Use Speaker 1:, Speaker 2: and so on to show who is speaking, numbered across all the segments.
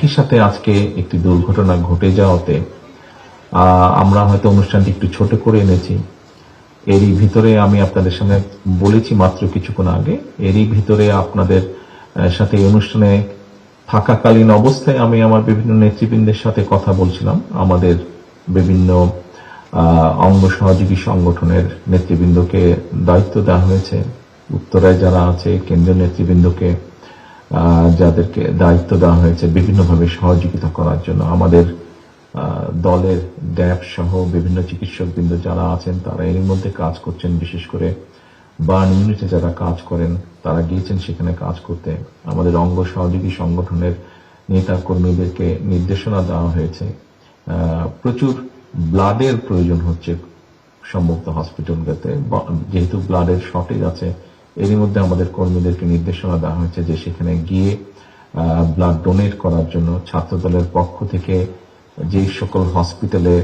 Speaker 1: একই সাথে আজকে একটি দুর্ঘটনা ঘটে যাওয়াতে আমরা হয়তো অনুষ্ঠানটি একটু ছোট করে এনেছি। এরই ভিতরে আমি আপনাদের সামনে বলেছি মাত্র কিছুক্ষণ আগে, এরই ভিতরে আপনাদের সাথে এই অনুষ্ঠানে থাকাকালীন অবস্থায় আমি আমার বিভিন্ন নেতৃবৃন্দের সাথে কথা বলছিলাম। আমাদের বিভিন্ন অঙ্গ সহযোগী সংগঠনের নেতৃবৃন্দকে দায়িত্ব দেওয়া হয়েছে, উত্তরায় যারা আছে কেন্দ্রীয় নেতৃবৃন্দকে যাদেরকে দায়িত্ব দেওয়া হয়েছে বিভিন্নভাবে সহযোগিতা করার জন্য। আমাদের দলের ড্যাব সহ বিভিন্ন চিকিৎসকবৃন্দ যারা আছেন তারা এর মধ্যে কাজ করছেন। বিশেষ করে বার্ন ইউনিটে যারা কাজ করেন তারা গিয়েছেন সেখানে কাজ করতে। আমাদের অঙ্গ সহযোগী সংগঠনের নেতা কর্মীদেরকে নির্দেশনা দেওয়া হয়েছে। প্রচুর ব্লাডের প্রয়োজন হচ্ছে সম্ভবত হসপিটালগুলোতে, যেহেতু ব্লাডের শর্টেজ আছে। এরই মধ্যে আমাদের কর্মীদেরকে নির্দেশনা দেওয়া হয়েছে যে সেখানে গিয়ে ব্লাড ডোনেট করার জন্য। ছাত্রদলের পক্ষ থেকে যে সকল হসপিটালে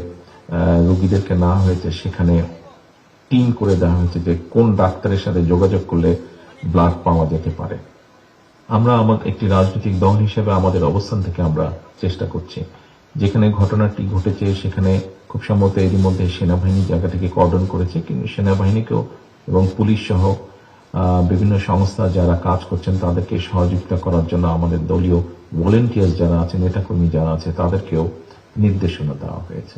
Speaker 1: রোগীদেরকে নেওয়া হয়েছে সেখানে টিম করে দেওয়া হয়েছে যে কোন ডাক্তারের সাথে যোগাযোগ করলে ব্লাড পাওয়া যেতে পারে। আমরা আমাদের একটি রাজনৈতিক দল হিসেবে আমাদের অবস্থান থেকে আমরা চেষ্টা করছি। যেখানে ঘটনাটি ঘটেছে সেখানে খুব সম্ভবত এরই মধ্যে সেনাবাহিনী জায়গাটিকে কর্ডন করেছে, কিন্তু সেনাবাহিনীকেও এবং পুলিশ সহ বিভিন্ন সংস্থা যারা কাজ করছেন তাদেরকে সহযোগিতা করার জন্য আমাদের দলীয় ভলেন্টিয়ার যারা আছে, নেতাকর্মী যারা আছে তাদেরকেও নির্দেশনা দেওয়া হয়েছে।